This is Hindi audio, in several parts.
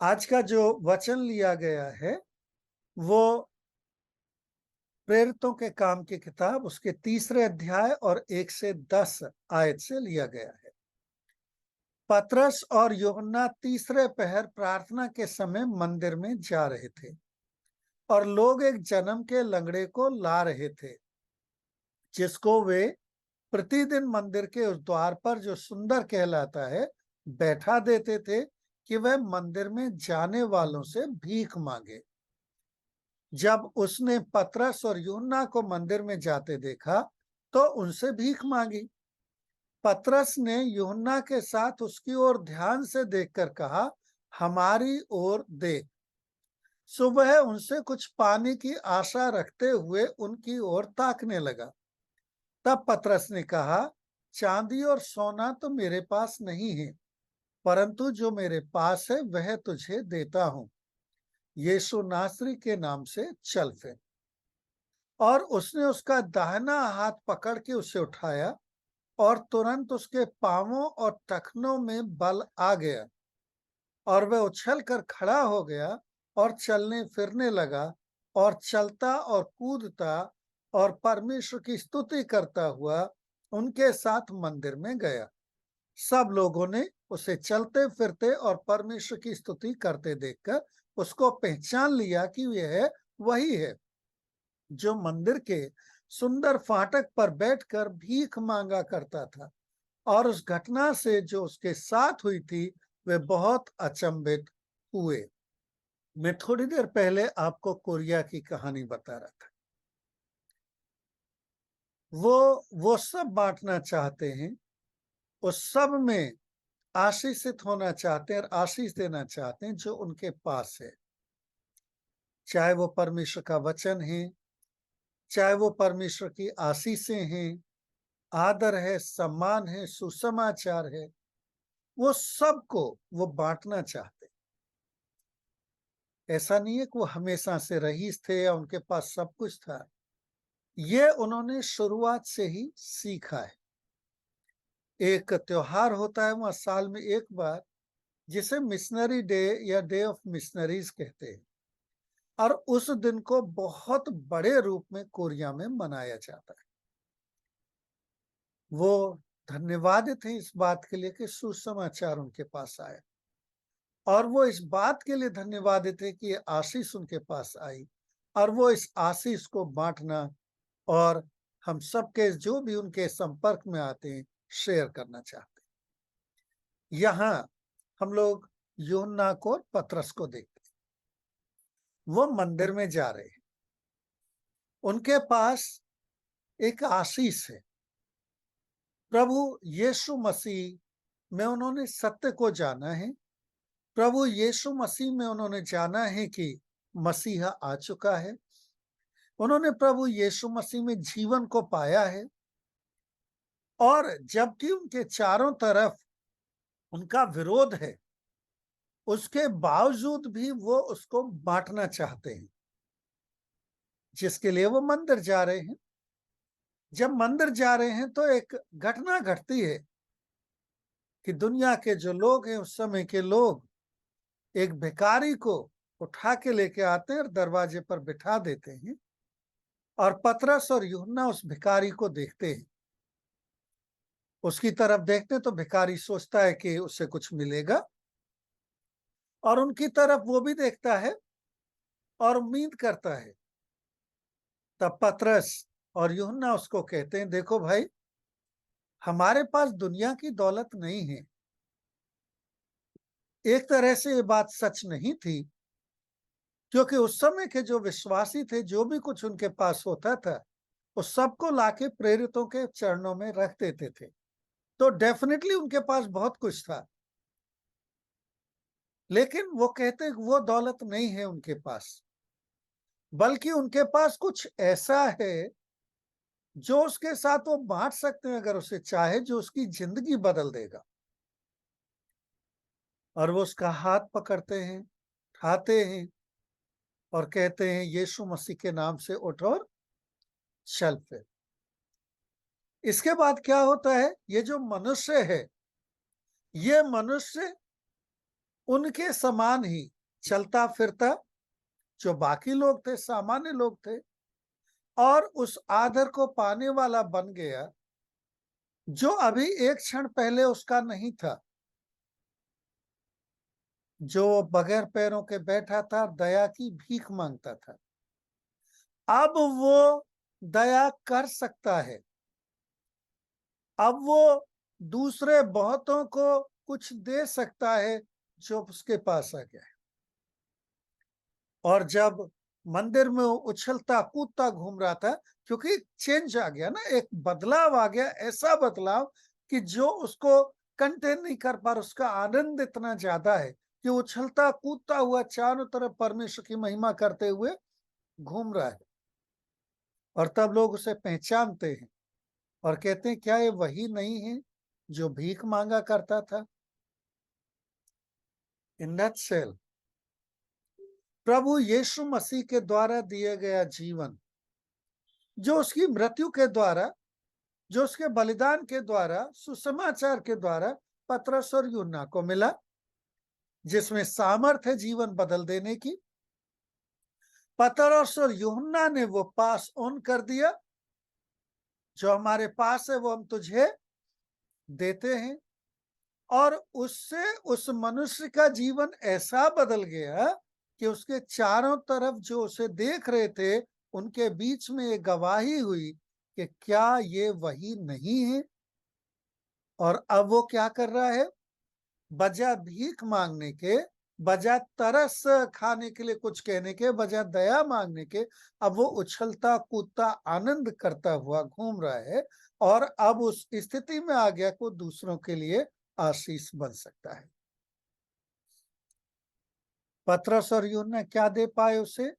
आज का जो वचन लिया गया है वो प्रेरितों के काम की किताब उसके 3रे अध्याय और 1 से 10 आयत से लिया गया है। पतरस और यूहन्ना तीसरे पहर प्रार्थना के समय मंदिर में जा रहे थे और लोग एक जन्म के लंगड़े को ला रहे थे, जिसको वे प्रतिदिन मंदिर के उस द्वार पर जो सुंदर कहलाता है बैठा देते थे कि वह मंदिर में जाने वालों से भीख मांगे। जब उसने पतरस और यूहन्ना को मंदिर में जाते देखा तो उनसे भीख मांगी। पतरस ने यूहन्ना के साथ उसकी ओर ध्यान से देखकर कहा, हमारी ओर देख। सो वह उनसे कुछ पाने की आशा रखते हुए उनकी ओर ताकने लगा। तब पतरस ने कहा, चांदी और सोना तो मेरे पास नहीं है, परंतु जो मेरे पास है वह तुझे देता हूं। यीशु नासरी के नाम से चल फिर। और उसने उसका दाहिना हाथ पकड़ के उसे उठाया और तुरंत उसके पांवों और टखनों में बल आ गया और वह उछल कर खड़ा हो गया और चलने फिरने लगा और चलता और कूदता और परमेश्वर की स्तुति करता हुआ उनके साथ मंदिर में गया। सब लोगों ने उसे चलते फिरते और परमेश्वर की स्तुति करते देखकर उसको पहचान लिया कि यह वही है जो मंदिर के सुंदर फाटक पर बैठकर भीख मांगा करता था। और उस घटना से जो उसके साथ हुई थी वे बहुत अचंभित हुए। मैं थोड़ी देर पहले आपको कोरिया की कहानी बता रहा था। वो सब बांटना चाहते हैं, उस सब में आशीषित होना चाहते हैं और आशीष देना चाहते हैं जो उनके पास है, चाहे वो परमेश्वर का वचन है, चाहे वो परमेश्वर की आशीषें हैं, आदर है, सम्मान है, सुसमाचार है, वो सबको वो बांटना चाहते हैं। ऐसा नहीं है कि वो हमेशा से रईस थे या उनके पास सब कुछ था। ये उन्होंने शुरुआत से ही सीखा है। एक त्योहार होता है वहां साल में एक बार, जिसे मिशनरी डे या डे ऑफ मिशनरीज कहते हैं, और उस दिन को बहुत बड़े रूप में कोरिया में मनाया जाता है। वो धन्यवादित हैं इस बात के लिए कि सुसमाचार उनके पास आए, और वो इस बात के लिए धन्यवादित है कि ये आशीष उनके पास आई, और वो इस आशीष को बांटना और हम सबके जो भी उनके संपर्क में आते हैं शेयर करना चाहते हैं। यहाँ हम लोग यूहन्ना को और पतरस को देखते हैं। वो मंदिर में जा रहे हैं, उनके पास एक आशीष है। प्रभु यीशु मसीह में उन्होंने सत्य को जाना है। प्रभु यीशु मसीह में उन्होंने जाना है कि मसीहा आ चुका है। उन्होंने प्रभु यीशु मसीह में जीवन को पाया है, और जबकि उनके चारों तरफ उनका विरोध है, उसके बावजूद भी वो उसको बांटना चाहते हैं, जिसके लिए वो मंदिर जा रहे हैं। जब मंदिर जा रहे हैं तो एक घटना घटती है कि दुनिया के जो लोग हैं, उस समय के लोग एक भिखारी को उठा के लेके आते हैं और दरवाजे पर बिठा देते हैं, और पतरस और यूहन्ना उस भिखारी को देखते हैं। उसकी तरफ देखते तो भिखारी सोचता है कि उससे कुछ मिलेगा, और उनकी तरफ वो भी देखता है और उम्मीद करता है। तब पतरस और यूहन्ना उसको कहते हैं, देखो भाई, हमारे पास दुनिया की दौलत नहीं है। एक तरह से ये बात सच नहीं थी, क्योंकि उस समय के जो विश्वासी थे, जो भी कुछ उनके पास होता था उस सबको लाके प्रेरितों के चरणों में रख देते थे। तो डेफिनेटली उनके पास बहुत कुछ था, लेकिन वो कहते वो दौलत नहीं है उनके पास, बल्कि उनके पास कुछ ऐसा है जो उसके साथ वो बांट सकते हैं अगर उसे चाहे, जो उसकी जिंदगी बदल देगा। और वो उसका हाथ पकड़ते हैं, उठाते हैं और कहते हैं, यीशु मसीह के नाम से उठ और चल फिर। इसके बाद क्या होता है, ये जो मनुष्य है, ये मनुष्य उनके समान ही चलता फिरता जो बाकी लोग थे, सामान्य लोग थे, और उस आदर को पाने वाला बन गया जो अभी एक क्षण पहले उसका नहीं था। जो बगैर पैरों के बैठा था, दया की भीख मांगता था, अब वो दया कर सकता है। अब वो दूसरे बहुतों को कुछ दे सकता है जो उसके पास आ गया है। और जब मंदिर में वो उछलता कूदता घूम रहा था, क्योंकि चेंज आ गया ना, एक बदलाव आ गया, ऐसा बदलाव कि जो उसको कंटेन नहीं कर पा रहा, उसका आनंद इतना ज्यादा है कि उछलता कूदता हुआ चारों तरफ परमेश्वर की महिमा करते हुए घूम रहा है। और तब लोग उसे पहचानते हैं और कहते हैं, क्या ये वही नहीं है जो भीख मांगा करता था? इन नटसेल, प्रभु यीशु मसीह के द्वारा दिया गया जीवन, जो उसकी मृत्यु के द्वारा, जो उसके बलिदान के द्वारा, सुसमाचार के द्वारा पतरस और यूहन्ना को मिला, जिसमें सामर्थ है जीवन बदल देने की, पतरस और यूहन्ना ने वो पास ऑन कर दिया। जो हमारे पास है वो हम तुझे देते हैं। और उससे उस मनुष्य का जीवन ऐसा बदल गया कि उसके चारों तरफ जो उसे देख रहे थे, उनके बीच में ये गवाही हुई कि क्या ये वही नहीं है? और अब वो क्या कर रहा है? बजाय भीख मांगने के, बजाय तरस खाने के लिए कुछ कहने के, बजाय दया मांगने के, अब वो उछलता कूदता आनंद करता हुआ घूम रहा है। और अब उस स्थिति में आ गया को दूसरों के लिए आशीष बन सकता है। पतरस और यूहन्ना क्या दे पाए उसे?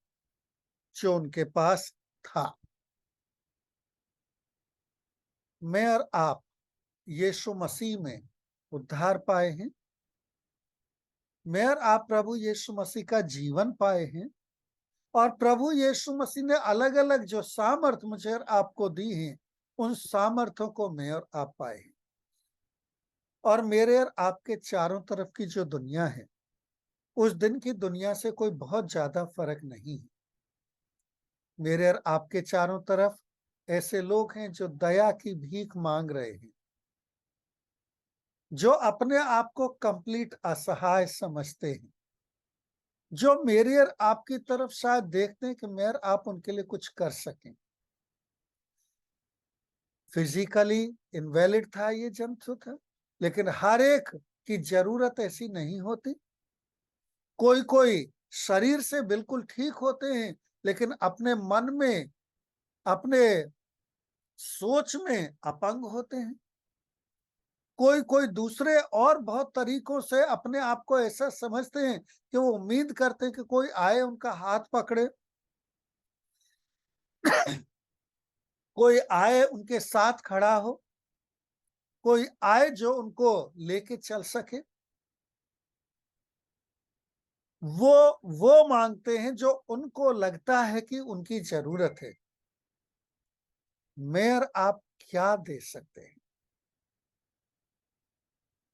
जो उनके पास था। मैं और आप यीशु मसीह में उद्धार पाए हैं। मैं और आप प्रभु यीशु मसीह का जीवन पाए हैं। और प्रभु यीशु मसीह ने अलग अलग जो सामर्थ मुझे और आपको दी हैं, उन सामर्थ्यों को मैं और आप पाए हैं। और मेरे और आपके चारों तरफ की जो दुनिया है, उस दिन की दुनिया से कोई बहुत ज्यादा फर्क नहीं है। मेरे और आपके चारों तरफ ऐसे लोग हैं जो दया की भीख मांग रहे हैं, जो अपने आप को कंप्लीट असहाय समझते हैं, जो मेरे और आपकी तरफ शायद देखते हैं कि मैं और आप उनके लिए कुछ कर सकें। फिजिकली इनवैलिड था ये जंतु था, लेकिन हर एक की जरूरत ऐसी नहीं होती। कोई कोई शरीर से बिल्कुल ठीक होते हैं, लेकिन अपने मन में, अपने सोच में अपंग होते हैं। कोई कोई दूसरे और बहुत तरीकों से अपने आप को ऐसा समझते हैं कि वो उम्मीद करते हैं कि कोई आए उनका हाथ पकड़े, कोई आए उनके साथ खड़ा हो, कोई आए जो उनको लेके चल सके। वो मांगते हैं जो उनको लगता है कि उनकी जरूरत है। मैं और आप क्या दे सकते हैं?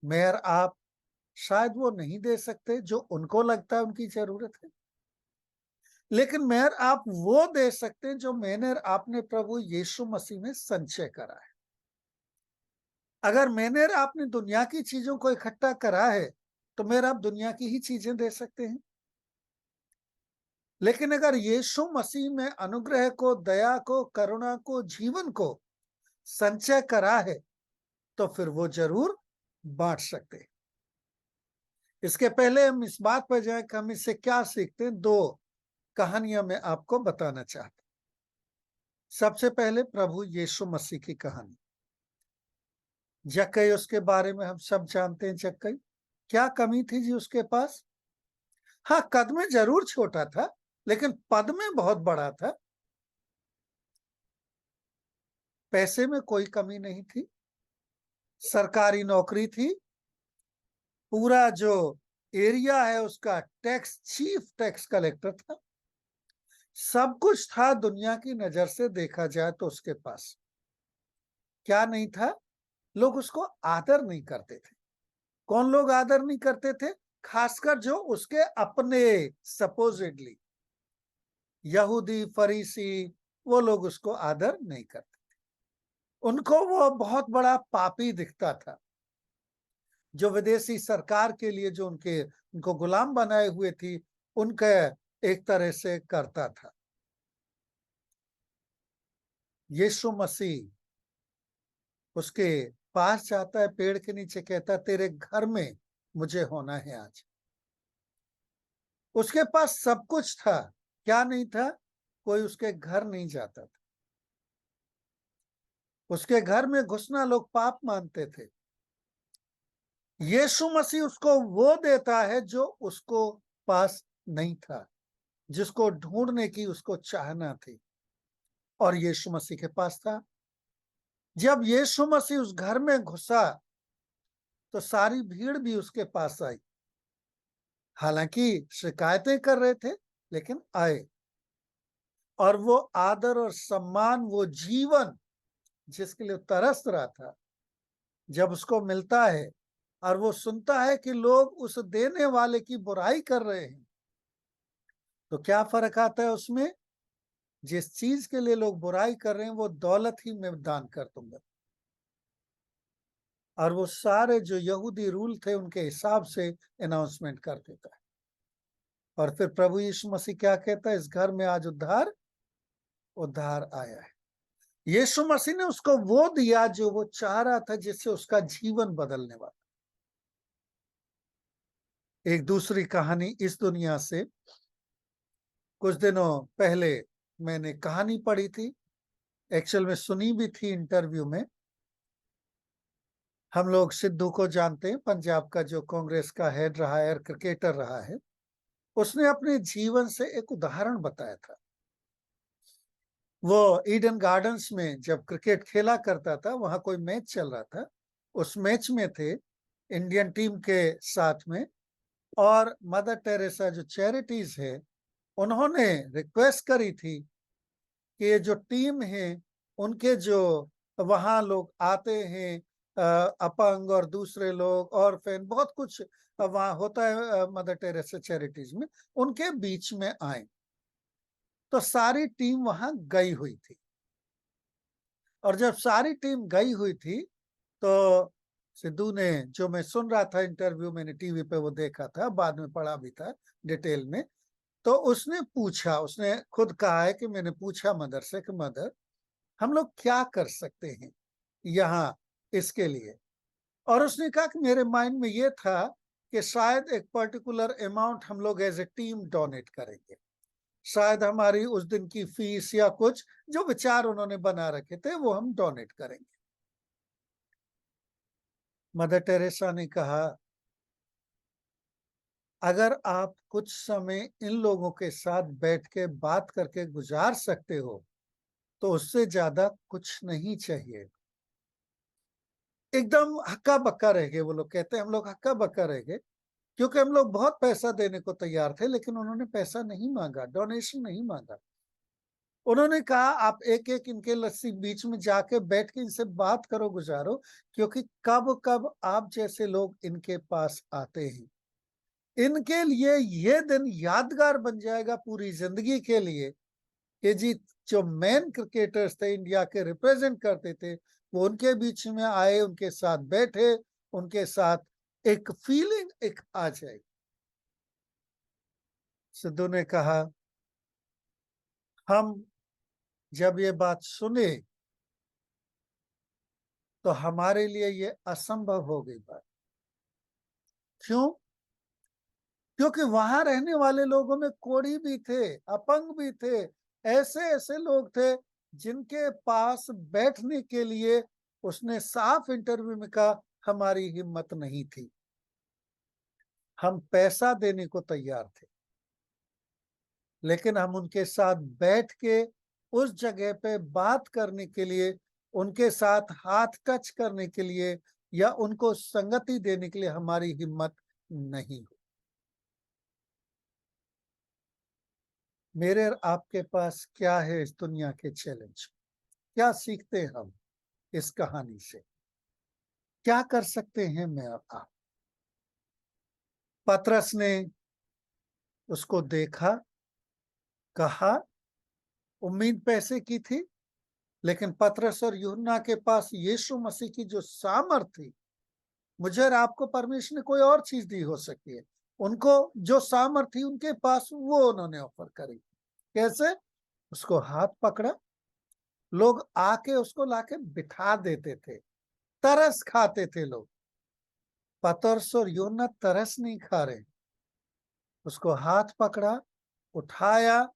मैं और आप शायद वो नहीं दे सकते जो उनको लगता है उनकी जरूरत है, लेकिन मैं और आप वो दे सकते हैं जो मैंने और आपने प्रभु यीशु मसीह में संचय करा है। अगर मैंने और आपने दुनिया की चीजों को इकट्ठा करा है, तो मेरा आप दुनिया की ही चीजें दे सकते हैं। लेकिन अगर यीशु मसीह में अनुग्रह को, दया को, करुणा को, जीवन को संचय करा है, तो फिर वो जरूर बांट सकते हैं। इसके पहले हम इस बात पर जाए कि हम इससे क्या सीखते हैं, दो कहानियां मैं आपको बताना चाहता हूं। सबसे पहले प्रभु यीशु मसीह की कहानी। जक्कई, उसके बारे में हम सब जानते हैं। जक्कई, क्या कमी थी जी उसके पास? हाँ, कद में जरूर छोटा था, लेकिन पद में बहुत बड़ा था। पैसे में कोई कमी नहीं थी, सरकारी नौकरी थी, पूरा जो एरिया है उसका टैक्स चीफ टैक्स कलेक्टर था। सब कुछ था दुनिया की नजर से देखा जाए तो उसके पास। क्या नहीं था? लोग उसको आदर नहीं करते थे। कौन लोग आदर नहीं करते थे? खासकर जो उसके अपने सपोजिटली यहूदी फरीसी, वो लोग उसको आदर नहीं करते। उनको वो बहुत बड़ा पापी दिखता था, जो विदेशी सरकार के लिए जो उनको गुलाम बनाए हुए थी, उनका एक तरह से करता था। यीशु मसीह उसके पास जाता है, पेड़ के नीचे, कहता है तेरे घर में मुझे होना है आज। उसके पास सब कुछ था, क्या नहीं था? कोई उसके घर नहीं जाता था। उसके घर में घुसना लोग पाप मानते थे। यीशु मसीह उसको वो देता है जो उसको पास नहीं था, जिसको ढूंढने की उसको चाहना थी, और यीशु मसीह के पास था। जब यीशु मसीह उस घर में घुसा तो सारी भीड़ भी उसके पास आई। हालांकि शिकायतें कर रहे थे, लेकिन आए। और वो आदर और सम्मान, वो जीवन जिसके लिए तरस रहा था, जब उसको मिलता है और वो सुनता है कि लोग उस देने वाले की बुराई कर रहे हैं, तो क्या फर्क आता है उसमें? जिस चीज के लिए लोग बुराई कर रहे हैं, वो दौलत ही मैं दान कर दूंगा। और वो सारे जो यहूदी रूल थे, उनके हिसाब से अनाउंसमेंट कर देता है। और फिर प्रभु यीशु मसीह क्या कहता है? इस घर में आज उद्धार उद्धार आया है। यीशु मसीह ने उसको वो दिया जो वो चाह रहा था, जिससे उसका जीवन बदलने वाला। एक दूसरी कहानी इस दुनिया से, कुछ दिनों पहले मैंने कहानी पढ़ी थी, एक्चुअल में सुनी भी थी इंटरव्यू में। हम लोग सिद्धू को जानते हैं, पंजाब का जो कांग्रेस का हेड रहा है, क्रिकेटर रहा है। उसने अपने जीवन से एक उदाहरण बताया था। वो ईडन गार्डन्स में जब क्रिकेट खेला करता था, वहां कोई मैच चल रहा था। उस मैच में थे इंडियन टीम के साथ में, और मदर टेरेसा जो चैरिटीज है, उन्होंने रिक्वेस्ट करी थी कि ये जो टीम है, उनके जो वहां लोग आते हैं, अपंग और दूसरे लोग और फैन, बहुत कुछ वहां होता है मदर टेरेसा चैरिटीज में, उनके बीच में आए। तो सारी टीम वहां गई हुई थी। और जब सारी टीम गई हुई थी, तो सिद्धू ने, जो मैं सुन रहा था इंटरव्यू, मैंने टीवी पे वो देखा था, बाद में पढ़ा भी था डिटेल में। तो उसने पूछा, उसने खुद कहा है कि मैंने पूछा मदर से कि मदर, हम लोग क्या कर सकते हैं यहाँ इसके लिए? और उसने कहा कि मेरे माइंड में ये था कि शायद एक पर्टिकुलर अमाउंट हम लोग एज ए टीम डोनेट करेंगे। शायद हमारी उस दिन की फीस या कुछ जो विचार उन्होंने बना रखे थे, वो हम डोनेट करेंगे। मदर टेरेसा ने कहा, अगर आप कुछ समय इन लोगों के साथ बैठ के बात करके गुजार सकते हो, तो उससे ज्यादा कुछ नहीं चाहिए। एकदम हक्का बक्का रह गए वो लोग। कहते हैं हम लोग हक्का बक्का रह गए, क्योंकि हम लोग बहुत पैसा देने को तैयार थे, लेकिन उन्होंने पैसा नहीं मांगा, डोनेशन नहीं मांगा। उन्होंने कहा आप एक एक इनके लस्सी बीच में जाके बैठ के इनसे बात करो, गुजारो, क्योंकि कब कब आप जैसे लोग इनके पास आते हैं, इनके लिए ये दिन यादगार बन जाएगा पूरी जिंदगी के लिए, कि जी, जो मेन क्रिकेटर्स थे, इंडिया के रिप्रेजेंट करते थे, वो उनके बीच में आए, उनके साथ बैठे, उनके साथ एक फीलिंग एक आ जाएगी। सिद्धू ने कहा, हम जब ये बात सुने तो हमारे लिए ये असंभव हो गई बात। क्यों? क्योंकि वहां रहने वाले लोगों में कोढ़ी भी थे, अपंग भी थे, ऐसे ऐसे लोग थे जिनके पास बैठने के लिए, उसने साफ इंटरव्यू में कहा, हमारी हिम्मत नहीं थी। हम पैसा देने को तैयार थे, लेकिन हम उनके साथ बैठ के उस जगह पे बात करने के लिए, उनके साथ हाथ टच करने के लिए, या उनको संगति देने के लिए हमारी हिम्मत नहीं हुई। मेरे और आपके पास क्या है इस दुनिया के चैलेंज? क्या सीखते हैं हम इस कहानी से? क्या कर सकते हैं मैं और आप? पतरस ने उसको देखा, कहा, उम्मीद पैसे की थी, लेकिन पतरस और यूहन्ना के पास यीशु मसीह की जो सामर्थ थी, मुझे और आपको परमेश्वर ने कोई और चीज दी हो सकती है, उनको जो सामर्थ थी उनके पास, वो उन्होंने ऑफर करी। कैसे? उसको हाथ पकड़ा, लोग आके उसको लाके बिठा देते थे, तरस खाते थे लोग। पतरस और यूहन्ना तरस नहीं खा रहे, उसको हाथ पकड़ा, उठाया,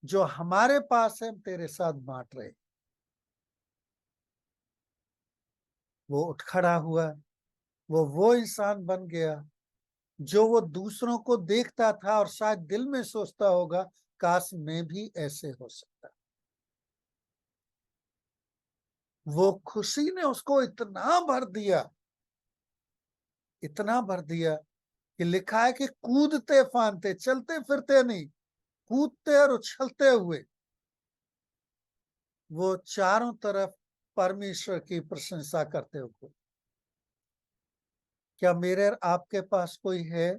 जो हमारे पास है हम तेरे साथ बांट रहे। वो उठ खड़ा हुआ, वो इंसान बन गया जो वो दूसरों को देखता था और शायद दिल में सोचता होगा, काश मैं भी ऐसे हो सकता। वो खुशी ने उसको इतना भर दिया, इतना भर दिया कि लिखा है कि कूदते फांदते, चलते फिरते नहीं, कूदते और उछलते हुए वो चारों तरफ परमेश्वर की प्रशंसा करते हुए। क्या मेरे और आपके पास कोई है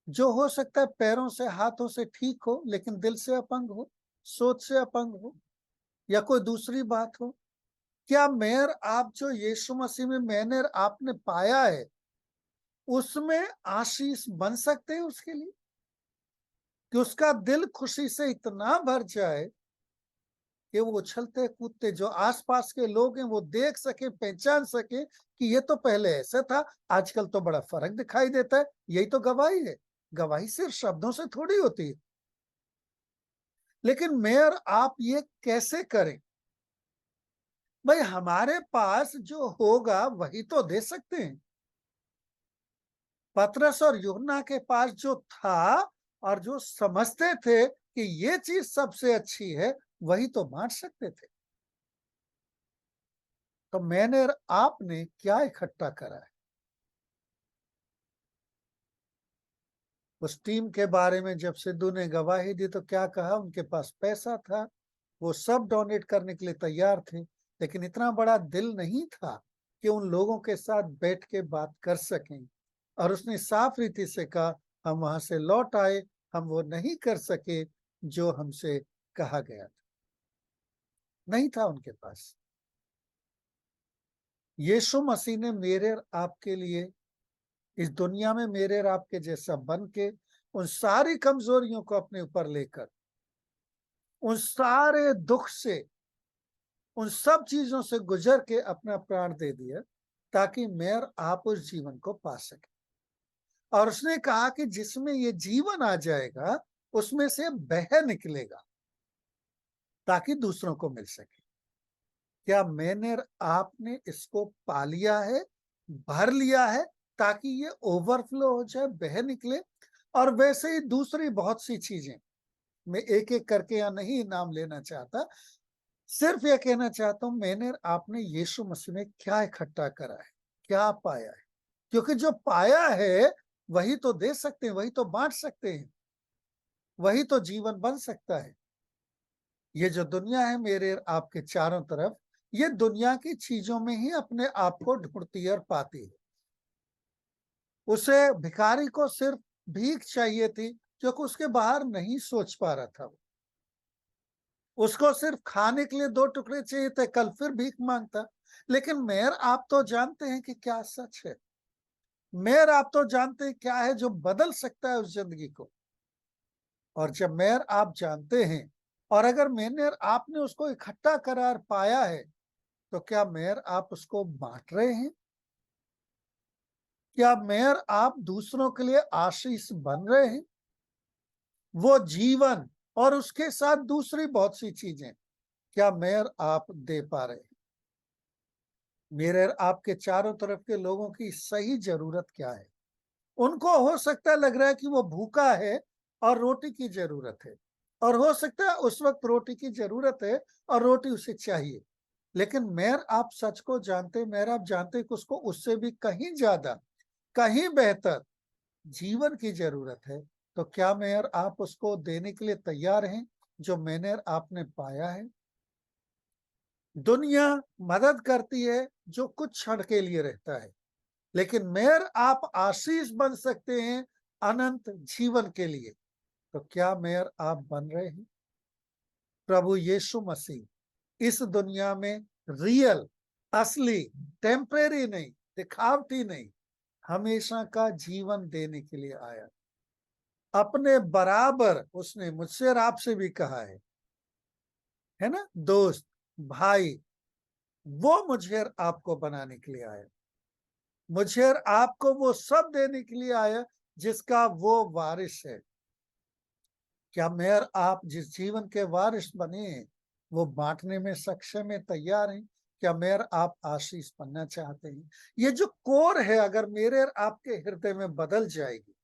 जो हो सकता है पैरों से हाथों से ठीक हो, लेकिन दिल से अपंग हो, सोच से अपंग हो, या कोई दूसरी बात हो? क्या मैं और आप जो यीशु मसीह में मैंने और आपने पाया है, उसमें आशीष बन सकते हैं उसके लिए, कि उसका दिल खुशी से इतना भर जाए कि वो उछलते कूदते, जो आसपास के लोग हैं वो देख सके, पहचान सके कि ये तो पहले ऐसा था, आजकल तो बड़ा फर्क दिखाई देता है। यही तो गवाही है। गवाही सिर्फ शब्दों से थोड़ी होती है। लेकिन मैं और आप ये कैसे करें? भाई, हमारे पास जो होगा वही तो दे सकते हैं। पतरस और यूहन्ना के पास जो था और जो समझते थे कि ये चीज सबसे अच्छी है, वही तो बांट सकते थे। तो मैंने और आपने क्या इकट्ठा करा है? उस टीम के बारे में जब सिद्धू ने गवाही दी तो क्या कहा? उनके पास पैसा था, वो सब डोनेट करने के लिए तैयार थे, लेकिन इतना बड़ा दिल नहीं था कि उन लोगों के साथ बैठ के बात कर सकें। और उसने साफ रीति से कहा, हम वहां से लौट आए, हम वो नहीं कर सके जो हमसे कहा गया था। नहीं था उनके पास। यीशु मसीह ने मेरे और आपके लिए इस दुनिया में मेरे और आपके जैसा बन के, उन सारी कमजोरियों को अपने ऊपर लेकर, उन सारे दुख से, उन सब चीजों से गुजर के अपना प्राण दे दिया, ताकि मैं और आप उस जीवन को पा सके। और उसने कहा कि जिसमें ये जीवन आ जाएगा, उसमें से बह निकलेगा, ताकि दूसरों को मिल सके। क्या मैंने और आपने इसको पा लिया है, भर लिया है, ताकि ये ओवरफ्लो हो जाए, बह निकले? और वैसे ही दूसरी बहुत सी चीजें, मैं एक एक करके या नहीं नाम लेना चाहता, सिर्फ यह कहना चाहता हूं, मैंने और आपने यीशु मसीह में क्या इकट्ठा करा है, क्या पाया है। क्योंकि जो पाया है वही तो दे सकते हैं, वही तो बांट सकते हैं, वही तो जीवन बन सकता है। ये जो दुनिया है मेरे और आपके चारों तरफ, ये दुनिया की चीजों में ही अपने आप को ढूंढती है और पाती है। उसे भिखारी को सिर्फ भीख चाहिए थी, क्योंकि उसके बाहर नहीं सोच पा रहा था। उसको सिर्फ खाने के लिए 2 टुकड़े चाहिए थे, कल फिर भीख मांगता। लेकिन मेयर आप तो जानते हैं कि क्या सच है। मेयर आप तो जानते हैं क्या है जो बदल सकता है उस जिंदगी को। और जब मेयर आप जानते हैं, और अगर मेयर आपने उसको इकट्ठा करार पाया है, तो क्या मेयर आप उसको बांट रहे हैं? क्या मेयर आप दूसरों के लिए आशीष बन रहे हैं? वो जीवन और उसके साथ दूसरी बहुत सी चीजें, क्या मेयर आप दे पा रहे हैं? मेरे और आपके चारों तरफ के लोगों की सही जरूरत क्या है? उनको हो सकता है लग रहा है कि वो भूखा है और रोटी की जरूरत है, और हो सकता है उस वक्त रोटी की जरूरत है और रोटी उसे चाहिए। लेकिन मेयर आप सच को जानते, मेयर आप जानते कि उसको उससे भी कहीं ज्यादा, कहीं बेहतर जीवन की जरूरत है। तो क्या मेयर आप उसको देने के लिए तैयार हैं, जो मैंने आपने पाया है? दुनिया मदद करती है जो कुछ क्षण के लिए रहता है, लेकिन मैं और आप आशीष बन सकते हैं अनंत जीवन के लिए। तो क्या मैं और आप बन रहे हैं? प्रभु यीशु मसीह इस दुनिया में रियल, असली, टेम्परेरी नहीं, दिखावटी नहीं, हमेशा का जीवन देने के लिए आया। अपने बराबर उसने मुझसे और आपसे भी कहा है ना, दोस्त, भाई, वो मुझे और आपको बनाने के लिए आया। मुझे और आपको वो सब देने के लिए आया जिसका वो वारिस है। क्या मैं और आप जिस जीवन के वारिस बने हैं वो बांटने में सक्षम है, तैयार हैं? क्या मैं और आप आशीष बनना चाहते हैं? ये जो कोर है अगर मेरे और आपके हृदय में बदल जाएगी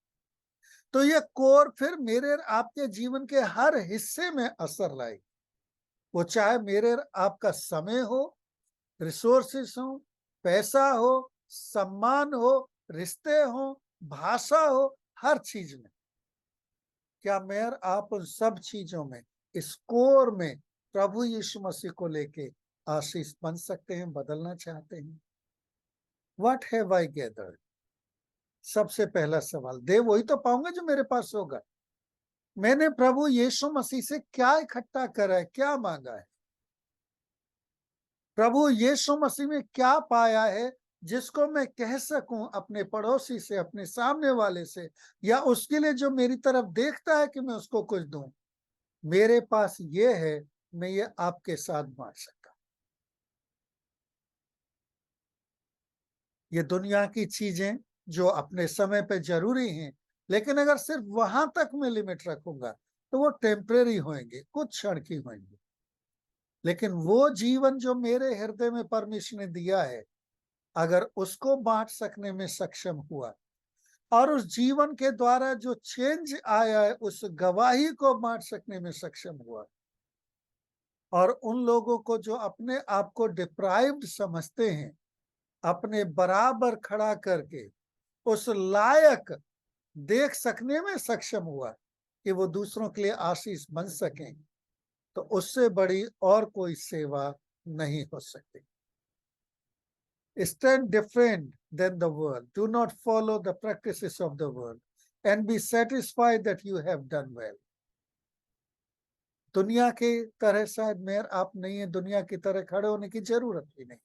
तो ये कोर फिर मेरे और आपके जीवन के हर हिस्से में असर लाएगी। वो चाहे मेरे और आपका समय हो, रिसोर्सेस हो, पैसा हो, सम्मान हो, रिश्ते हो, भाषा हो, हर चीज में। क्या मैं और आप उन सब चीजों में, इस कोर में प्रभु यीशु मसीह को लेके आशीष बन सकते हैं, बदलना चाहते हैं? What have I gathered? सबसे पहला सवाल, दे वही तो पाऊंगा जो मेरे पास होगा। मैंने प्रभु यीशु मसीह से क्या इकट्ठा करा है, क्या मांगा है? प्रभु यीशु मसीह में क्या पाया है जिसको मैं कह सकूं अपने पड़ोसी से, अपने सामने वाले से, या उसके लिए जो मेरी तरफ देखता है कि मैं उसको कुछ दूं? मेरे पास ये है, मैं ये आपके साथ बांट सकता। ये दुनिया की चीजें जो अपने समय पे जरूरी हैं, लेकिन अगर सिर्फ वहां तक मैं लिमिट रखूंगा तो वो टेम्परेरी होंगे, कुछ क्षण की होंगे। लेकिन वो जीवन जो मेरे हृदय में परमेश्वर ने दिया है, अगर उसको बांट सकने में सक्षम हुआ और उस जीवन के द्वारा जो चेंज आया है उस गवाही को बांट सकने में सक्षम हुआ, और उन लोगों को जो अपने आप को डिप्राइव्ड समझते हैं अपने बराबर खड़ा करके उस लायक देख सकने में सक्षम हुआ कि वो दूसरों के लिए आशीष बन सकें, तो उससे बड़ी और कोई सेवा नहीं हो सकती। Stand different than the world. Do not follow the practices of the world and be satisfied that you have done well. दुनिया के तरह शायद मैं आप नहीं है, दुनिया की तरह खड़े होने की जरूरत भी नहीं,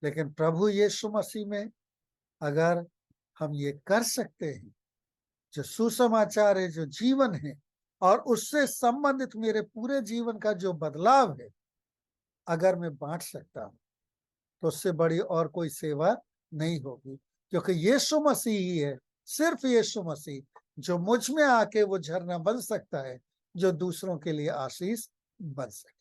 लेकिन प्रभु यीशु मसीह में अगर हम ये कर सकते हैं, जो सुसमाचार है, जो जीवन है, और उससे संबंधित मेरे पूरे जीवन का जो बदलाव है, अगर मैं बांट सकता हूं तो उससे बड़ी और कोई सेवा नहीं होगी, क्योंकि यीशु मसीह ही है, सिर्फ यीशु मसीह, जो मुझ में आके वो झरना बन सकता है जो दूसरों के लिए आशीष बन सकता है।